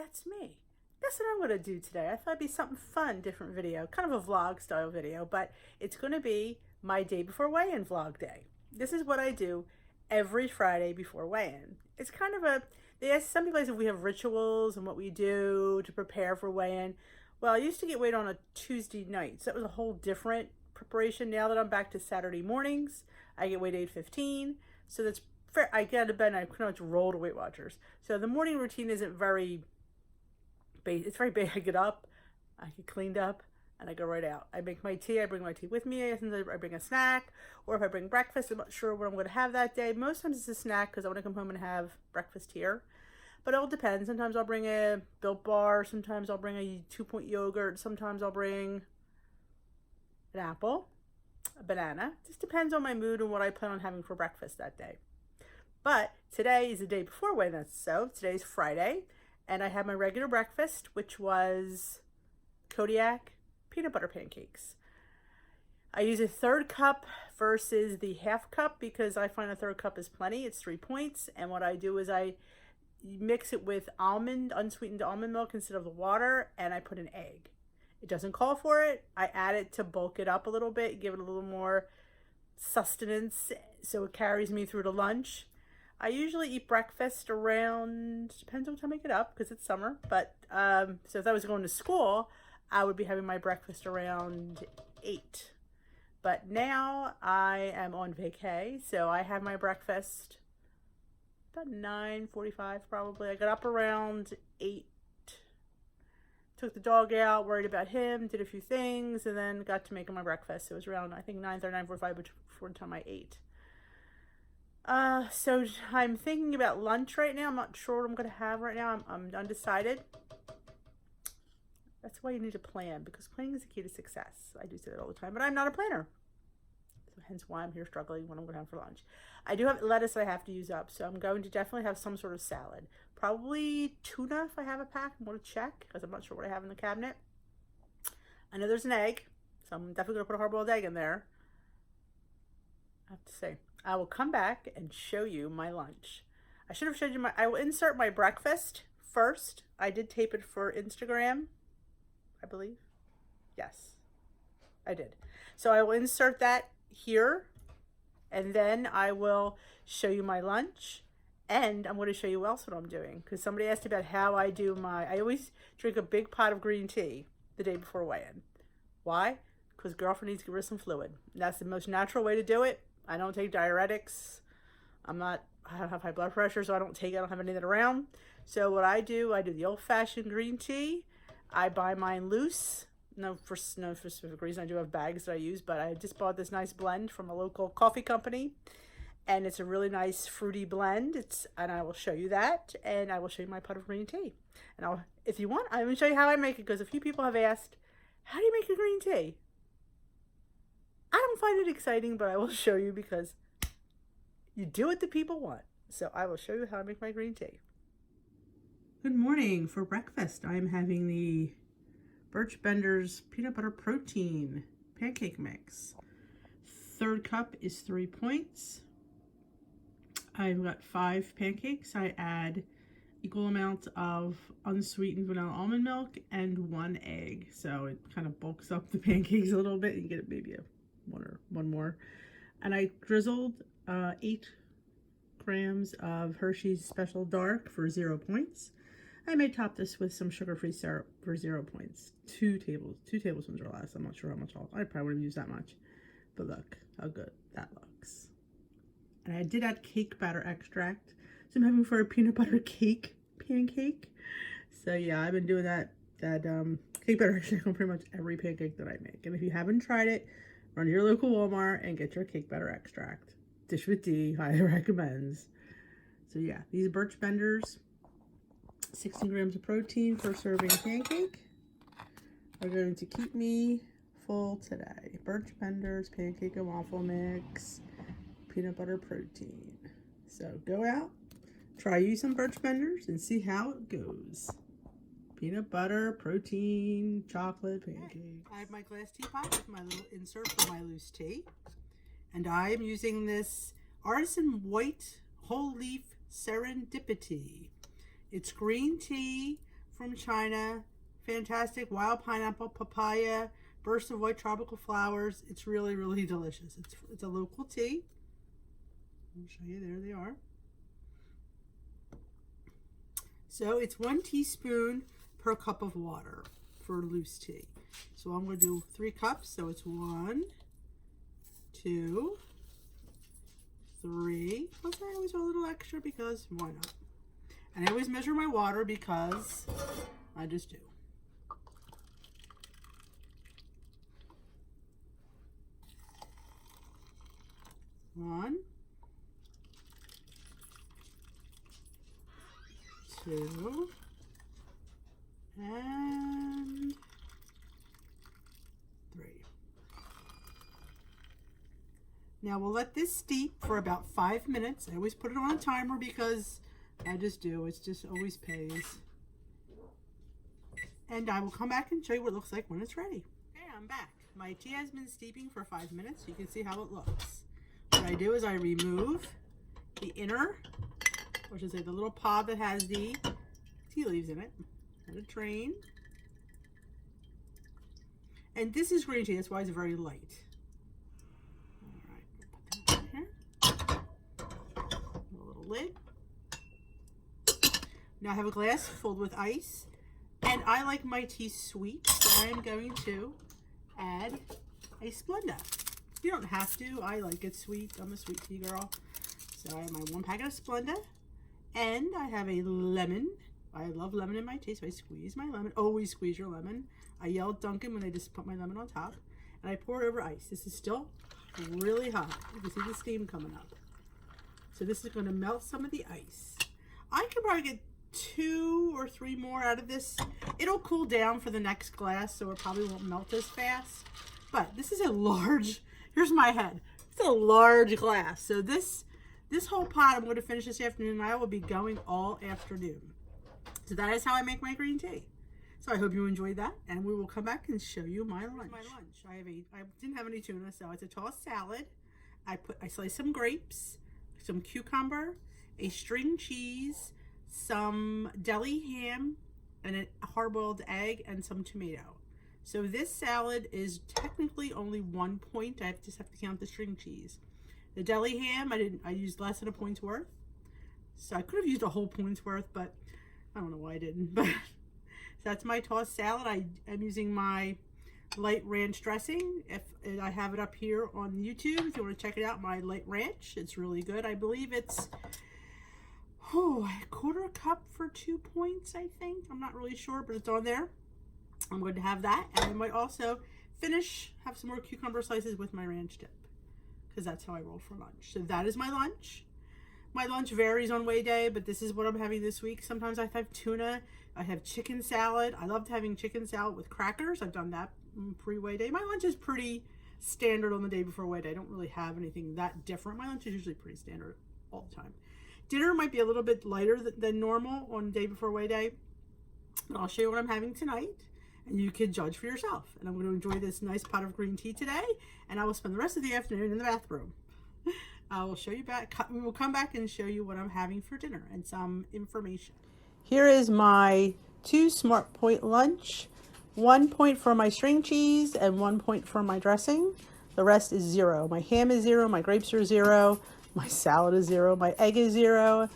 that's me. That's what I'm going to do today. I thought it'd be something fun, different video, kind of a vlog style video, but it's going to be my day before weigh-in vlog day. This is what I do every Friday before weigh-in. It's kind of a, they ask some people if we have rituals and what we do to prepare for weigh-in. Well, I used to get weighed on a Tuesday night, so that was a whole different preparation. Now that I'm back to Saturday mornings, I get weighed 8:15, so that's fair. I get out of bed and I pretty much roll to Weight Watchers. So the morning routine isn't very basic. It's very basic. I get up, I get cleaned up, and I go right out. I make my tea. I bring my tea with me. Sometimes I bring a snack, or if I bring breakfast, I'm not sure what I'm going to have that day. Most times it's a snack because I want to come home and have breakfast here. But it all depends. Sometimes I'll bring a Built Bar. Sometimes I'll bring a 2-point yogurt. Sometimes I'll bring an apple, a banana. Just depends on my mood and what I plan on having for breakfast that day. But today is the day before weigh-in, so today's Friday, and I had my regular breakfast, which was Kodiak peanut butter pancakes. I use a 1/3 cup versus the 1/2 cup because I find a 1/3 cup is plenty. It's 3 points, and what I do is I mix it with unsweetened almond milk instead of the water, and I put an egg. It doesn't call for it. I add it to bulk it up a little bit, give it a little more sustenance so it carries me through to lunch. I usually eat breakfast around, depends on what time I get up because it's summer, but so if I was going to school, I would be having my breakfast around 8. But now I am on vacay, so I have my breakfast about 9:45 probably. I got up around 8, took the dog out, worried about him, did a few things, and then got to making my breakfast. It was around, I think, 9:30, 9:45 before the time I ate. So I'm thinking about lunch right now. I'm not sure what I'm going to have right now. I'm undecided. That's why you need a plan, because planning is the key to success. I do say that all the time, but I'm not a planner. So hence why I'm here struggling what I'm going to have for lunch. I do have lettuce I have to use up, so I'm going to definitely have some sort of salad. Probably tuna if I have a pack. I'm going to check, because I'm not sure what I have in the cabinet. I know there's an egg, so I'm definitely going to put a hard-boiled egg in there. I have to say, I will come back and show you my lunch. I should have showed you I will insert my breakfast first. I did tape it for Instagram, I believe. Yes, I did. So I will insert that here, and then I will show you my lunch, and I'm going to show you else what I'm doing, because somebody asked about how I do I always drink a big pot of green tea the day before weigh-in. Why? Because girlfriend needs to get rid of some fluid. And that's the most natural way to do it. I don't take diuretics. I don't have high blood pressure, so I don't have any of that around. So what I do the old-fashioned green tea. I buy mine loose. No specific reason. I do have bags that I use, but I just bought this nice blend from a local coffee company, and it's a really nice fruity blend. And I will show you that, and I will show you my pot of green tea. And if you want, I will show you how I make it, because a few people have asked, how do you make a green tea? I don't find it exciting, but I will show you, because you do what the people want. So I will show you how I make my green tea. Good morning. For breakfast, I'm having the Birch Benders peanut butter protein pancake mix. 1/3 cup is 3 points. I've got 5 pancakes. I add equal amount of unsweetened vanilla almond milk and 1 egg. So it kind of bulks up the pancakes a little bit. You get maybe one more. And I drizzled 8 grams of Hershey's Special Dark for 0 points. I may top this with some sugar-free syrup for 0 points. 2 tablespoons or less. I'm not sure how much I probably wouldn't use that much. But look how good that looks. And I did add cake batter extract. So I'm having for a peanut butter cake pancake. So yeah, I've been doing that cake batter extract on pretty much every pancake that I make. And if you haven't tried it, run to your local Walmart and get your cake batter extract. Dish with D highly recommends. So yeah, these Birch Benders, 16 grams of protein per serving pancake, are going to keep me full today. Birch Benders pancake and waffle mix, peanut butter protein. So go out, try use some Birch Benders and see how it goes. Peanut butter, protein, chocolate, pancakes. I have my glass teapot with my little insert for my loose tea. And I am using this Artisan White Whole Leaf Serendipity. It's green tea from China. Fantastic wild pineapple, papaya, burst of white tropical flowers. It's really, really delicious. It's a local tea. I'll show you. There they are. So it's 1 teaspoon per cup of water for loose tea. So I'm going to do 3 cups. So it's 1, 2, 3. Plus I always do a little extra because why not? And I always measure my water because I just do. 1, 2, and 3. Now we'll let this steep for about 5 minutes. I always put it on a timer because I just do. It's just always pays. And I will come back and show you what it looks like when it's ready. Okay, I'm back. My tea has been steeping for 5 minutes. You can see how it looks. What I do is I remove the inner, which is like the little pod that has the tea leaves in it, and a drain. And this is green tea, that's why it's very light. Alright, put that in here. A little lid. Now I have a glass filled with ice, and I like my tea sweet, so I am going to add a Splenda. You don't have to. I like it sweet. I'm a sweet tea girl. So I have my 1 packet of Splenda, and I have a lemon. I love lemon in my tea, so I squeeze my lemon. Always squeeze your lemon. I yell at Dunkin' when they just put my lemon on top, and I pour it over ice. This is still really hot. You can see the steam coming up. So this is going to melt some of the ice. I could probably get 2 or 3 more out of this. It'll cool down for the next glass, so it probably won't melt as fast. But this is a large, here's my head. It's a large glass. So this whole pot I'm going to finish this afternoon, and I will be going all afternoon. So that is how I make my green tea. So I hope you enjoyed that, and we will come back and show you my lunch. I didn't have any tuna, so it's a tossed salad. I sliced some grapes, some cucumber, a string cheese, some deli ham, and a hard-boiled egg, and some tomato. So this salad is technically only 1 point. I just have to count the string cheese. The deli ham, I used less than a point's worth. So I could have used a whole point's worth, but I don't know why I didn't. But so that's my tossed salad. I'm using my light ranch dressing. If I have it up here on YouTube, if you want to check it out, my light ranch. It's really good. I believe it's a 1/4 cup for 2 points, I think. I'm not really sure, but it's on there. I'm going to have that, and I might also have some more cucumber slices with my ranch dip, because that's how I roll for lunch. So that is my lunch. My lunch varies on weigh day, but this is what I'm having this week. Sometimes I have tuna. I have chicken salad. I loved having chicken salad with crackers. I've done that pre-weigh day. My lunch is pretty standard on the day before weigh day. I don't really have anything that different. My lunch is usually pretty standard all the time. Dinner might be a little bit lighter than normal on the day before weigh day. But I'll show you what I'm having tonight, and you can judge for yourself. And I'm going to enjoy this nice pot of green tea today, and I will spend the rest of the afternoon in the bathroom. I will show you back. We will come back and show you what I'm having for dinner and some information. Here is my 2 Smart Point lunch. 1 point for my string cheese and 1 point for my dressing. The rest is 0. My ham is 0. My grapes are 0. My salad is 0. My egg is 0.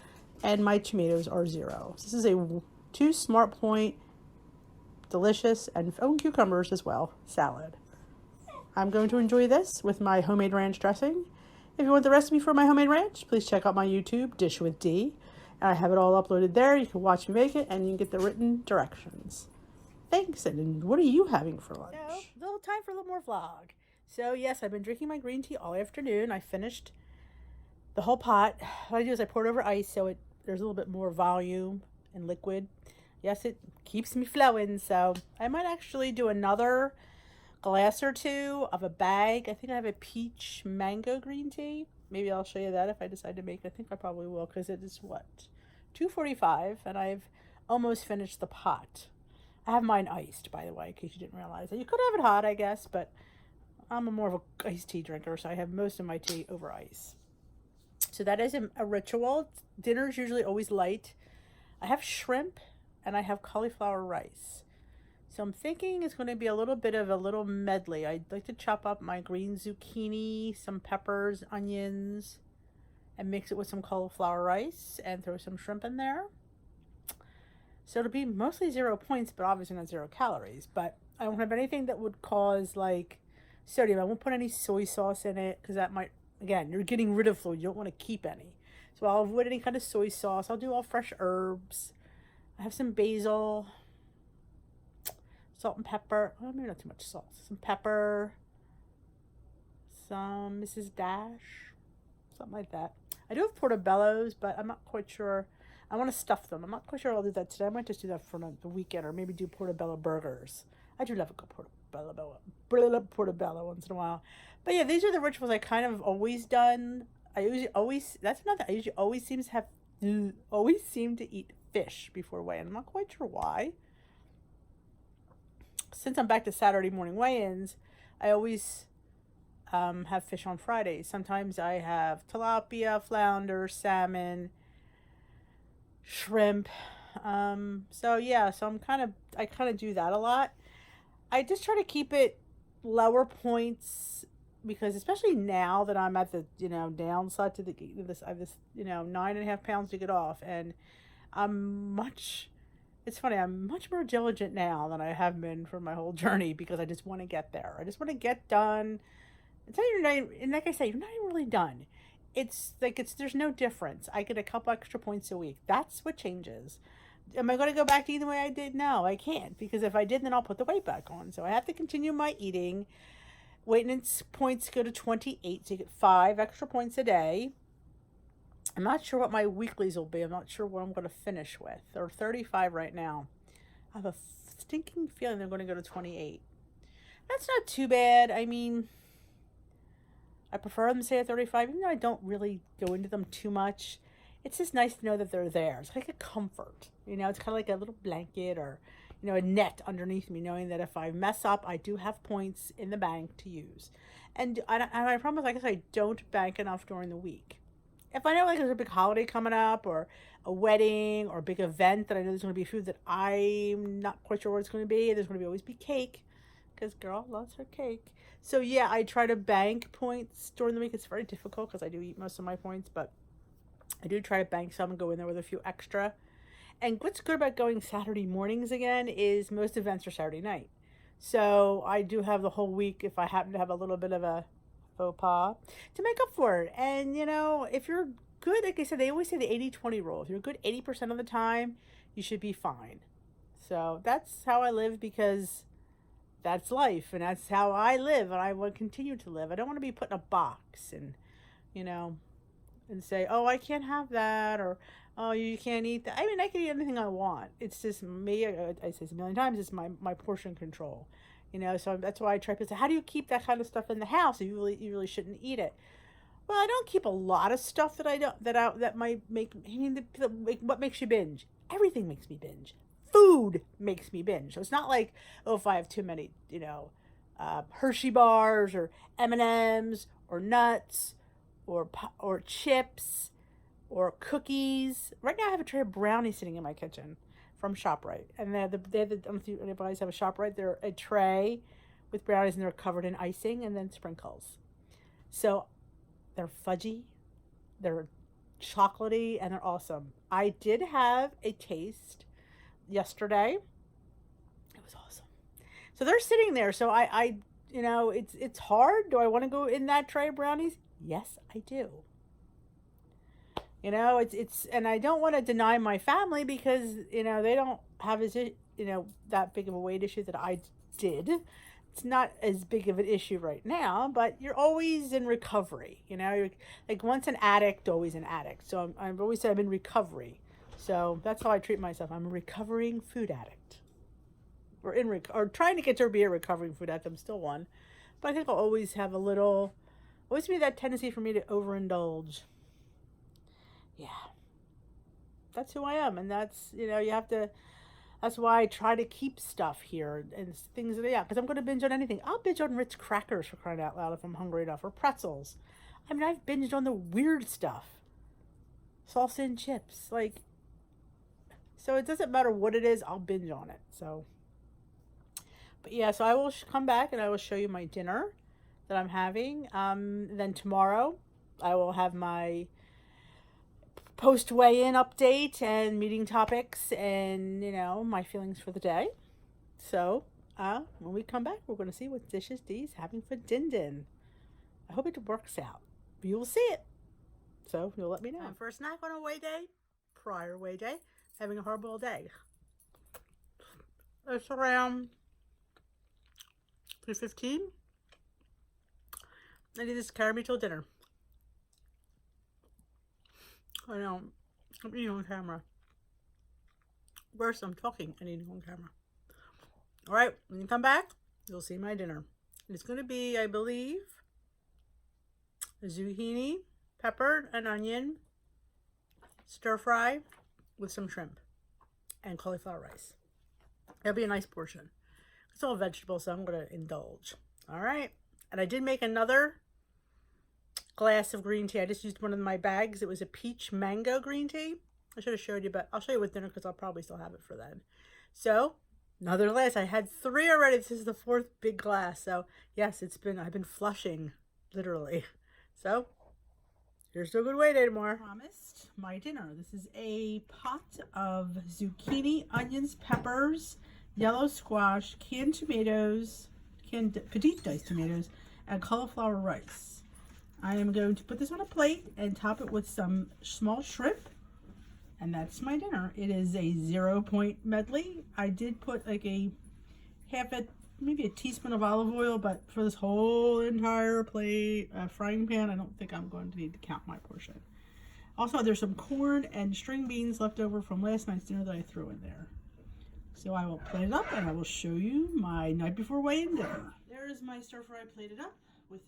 And my tomatoes are 0. This is a 2 Smart Point, delicious, and cucumbers as well, salad. I'm going to enjoy this with my homemade ranch dressing. If you want the recipe for my homemade ranch, please check out my YouTube, Dish with D. And I have it all uploaded there. You can watch me make it, and you can get the written directions. Thanks, and what are you having for lunch? So, a little time for a little more vlog. So, yes, I've been drinking my green tea all afternoon. I finished the whole pot. What I do is I pour it over ice so there's a little bit more volume and liquid. Yes, it keeps me flowing, so I might actually do another glass or 2 of a bag. I think I have a peach mango green tea. Maybe I'll show you that if I decide to make it. I think I probably will, because it is what, 2:45, and I've almost finished the pot. I have mine iced, by the way, in case you didn't realize it. You could have it hot, I guess, but I'm more of a iced tea drinker, so I have most of my tea over ice. So that is a ritual. Dinner is usually always light. I have shrimp and I have cauliflower rice. So I'm thinking it's going to be a little bit of a little medley. I'd like to chop up my green zucchini, some peppers, onions, and mix it with some cauliflower rice and throw some shrimp in there. So it'll be mostly 0 points, but obviously not 0 calories. But I won't have anything that would cause like sodium. I won't put any soy sauce in it because that might, again, you're getting rid of fluid. You don't want to keep any. So I'll avoid any kind of soy sauce. I'll do all fresh herbs. I have some basil, salt and pepper. Oh, maybe not too much salt. Some pepper, some Mrs. Dash, something like that. I do have portobellos, but I'm not quite sure. I want to stuff them. I'm not quite sure I'll do that today. I might just do that for the weekend, or maybe do portobello burgers. I do love a good portobello once in a while. But yeah, these are the rituals I kind of always done. I usually always, that's another, I usually always seem to eat fish before weigh-in. I'm not quite sure why. Since I'm back to Saturday morning weigh-ins, I always have fish on Fridays. Sometimes I have tilapia, flounder, salmon, shrimp. So yeah, so I kind of do that a lot. I just try to keep it lower points because especially now that I'm at the, downside to I have this, 9.5 pounds to get off, and it's funny, I'm much more diligent now than I have been for my whole journey because I just want to get there. I just want to get done. And like I say, you're not even really done. There's no difference. I get a couple extra points a week. That's what changes. Am I going to go back to eating the way I did? No, I can't, because if I did, then I'll put the weight back on. So I have to continue my eating. Weight and points go to 28, so you get 5 extra points a day. I'm not sure what my weeklies will be. I'm not sure what I'm going to finish with. They're 35 right now. I have a stinking feeling they're going to go to 28. That's not too bad. I mean, I prefer them to stay at 35, even though I don't really go into them too much. It's just nice to know that they're there. It's like a comfort. It's kind of like a little blanket or, a net underneath me, knowing that if I mess up, I do have points in the bank to use. And I promise, like I said, I don't bank enough during the week. If I know like there's a big holiday coming up or a wedding or a big event that I know there's going to be food that I'm not quite sure what it's going to be, there's going to always be cake because girl loves her cake. So yeah, I try to bank points during the week. It's very difficult because I do eat most of my points, but I do try to bank some and go in there with a few extra. And what's good about going Saturday mornings again is most events are Saturday night. So I do have the whole week if I happen to have a little bit of a faux pas to make up for it. And, if you're good, like I said, they always say the 80-20 rule. If you're good 80% of the time, you should be fine. So that's how I live because that's life and that's how I live and I will continue to live. I don't want to be put in a box and, and say, oh, I can't have that, or oh, you can't eat that. I mean, I can eat anything I want. It's just me. I say this a million times. It's my portion control, So that's why I try to say, how do you keep that kind of stuff in the house? You really shouldn't eat it. Well, I don't keep a lot of stuff that might make. I mean, what makes you binge? Everything makes me binge. Food makes me binge. So it's not like, oh, if I have too many, Hershey bars or M&Ms or nuts or chips or cookies. Right now I have a tray of brownies sitting in my kitchen from ShopRite. And I don't know if anybody have a ShopRite. They're a tray with brownies and they're covered in icing and then sprinkles. So they're fudgy, they're chocolatey, and they're awesome. I did have a taste yesterday. It was awesome. So they're sitting there. So I it's hard. Do I want to go in that tray of brownies? Yes, I do. It's and I don't want to deny my family because, they don't have that big of a weight issue that I did. It's not as big of an issue right now, but you're always in recovery. You're, like once an addict, always an addict. So I've always said I'm in recovery. So that's how I treat myself. I'm a recovering food addict. Or trying to get to be a recovering food addict. I'm still one. But I think I'll always have always be that tendency for me to overindulge. Yeah. That's who I am. And that's, that's why I try to keep stuff here and things because I'm going to binge on anything. I'll binge on Ritz crackers for crying out loud if I'm hungry enough, or pretzels. I mean, I've binged on the weird stuff. Salsa and chips. Like, So it doesn't matter what it is, I'll binge on it. So, but yeah, so I will come back and I will show you my dinner that I'm having. Then tomorrow I will have my post weigh-in update and meeting topics and, you know, my feelings for the day. So, when we come back, we're going to see what dishes Dee's having for Din Din. I hope it works out. You will see it. So, you'll let me know. For a snack on a weigh day, prior weigh day, having a hard-boiled egg. It's around 3:15. And it just carry me till dinner. I know, I'm eating on camera. Worse, I'm talking and eating on camera. Alright, when you come back, you'll see my dinner. It's going to be, I believe, zucchini, pepper, and onion, stir fry with some shrimp, and cauliflower rice. It'll be a nice portion. It's all vegetables, so I'm going to indulge. Alright, and I did make another glass of green tea. I just used one of my bags. It was a peach mango green tea. I should have showed you, but I'll show you with dinner because I'll probably still have it for then. So, another glass. I had 3 already. This is the 4th big glass. So, yes, I've been flushing, literally. So, here's to a good weigh day tomorrow. Promised my dinner. This is a pot of zucchini, onions, peppers, yellow squash, canned tomatoes, canned petite diced tomatoes, and cauliflower rice. I am going to put this on a plate and top it with some small shrimp. And that's my dinner. It is a 0-point medley. I did put like maybe a teaspoon of olive oil, but for this whole entire plate, frying pan, I don't think I'm going to need to count my portion. Also, there's some corn and string beans left over from last night's dinner that I threw in there. So I will plate it up and I will show you my night before weigh-in dinner. There is my stir fry plated up with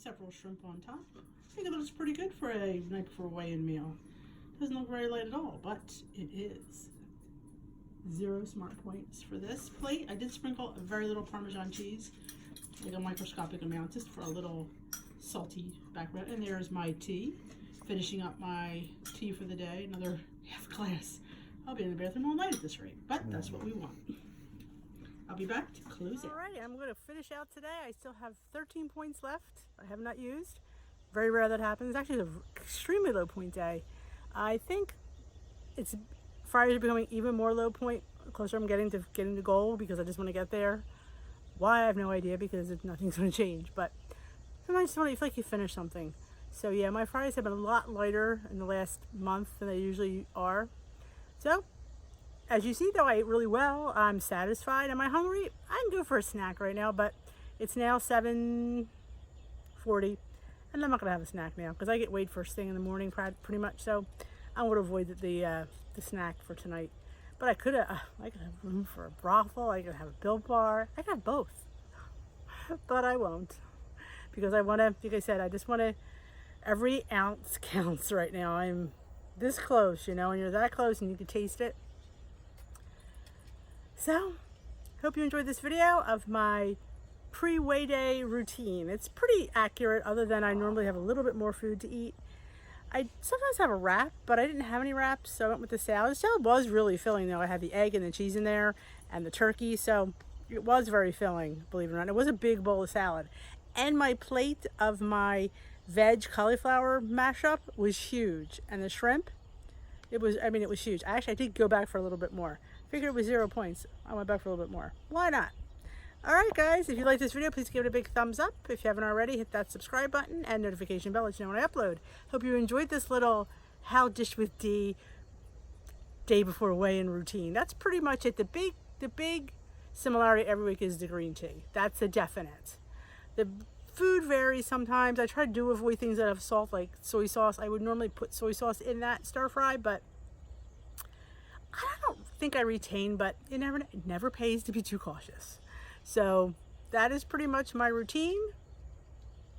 several shrimp on top. I think it looks pretty good for a night before weigh-in meal. Doesn't look very light at all, but it is. 0 smart points for this plate. I did sprinkle a very little Parmesan cheese, like a microscopic amount, just for a little salty background. And there's my tea. Finishing up my tea for the day, another half glass. I'll be in the bathroom all night at this rate, but that's what we want. I'll be back to close it. Alright, I'm going to finish out today. I still have 13 points left I have not used. Very rare that happens. Actually, it's an extremely low point day. I think Fridays are becoming even more low point the closer I'm getting to goal because I just want to get there. Why, I have no idea because nothing's going to change. But sometimes you feel like you finish something. So yeah, my Fridays have been a lot lighter in the last month than they usually are. So, as you see though, I ate really well. I'm satisfied. Am I hungry? I can go for a snack right now, but it's now 7:40 and I'm not going to have a snack now because I get weighed first thing in the morning pretty much. So I would avoid the snack for tonight. But I could have room for a brothel. I could have a Built Bar. I could have both. But I won't because I want to, like I said, I just want to, every ounce counts right now. I'm this close, you know, and you're that close and you can taste it. So, hope you enjoyed this video of my pre-weigh day routine. It's pretty accurate other than I normally have a little bit more food to eat. I sometimes have a wrap, but I didn't have any wraps, so I went with the salad. The salad was really filling though. I had the egg and the cheese in there and the turkey, so it was very filling, believe it or not. It was a big bowl of salad. And my plate of my veg cauliflower mashup was huge. And the shrimp, it was huge. I did go back for a little bit more. Figured it was 0 points. I went back for a little bit more. Why not? Alright guys, if you like this video, please give it a big thumbs up. If you haven't already, hit that subscribe button and notification bell to let you know when I upload. Hope you enjoyed this little How Dish with Dee day before weigh-in routine. That's pretty much it. The big similarity every week is the green tea. That's a definite. The food varies sometimes. I try to avoid things that have salt, like soy sauce. I would normally put soy sauce in that stir fry, but I don't think I retain, but it never pays to be too cautious. So that is pretty much my routine.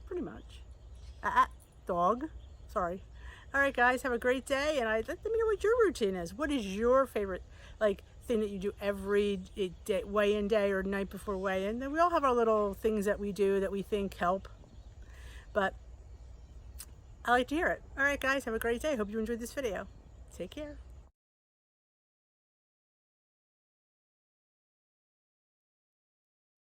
Pretty much. Dog. Sorry. All right, guys, have a great day, and let me know what your routine is. What is your favorite thing that you do every day, weigh-in day or night before weigh-in? And we all have our little things that we do that we think help, but I like to hear it. All right, guys, have a great day. Hope you enjoyed this video. Take care.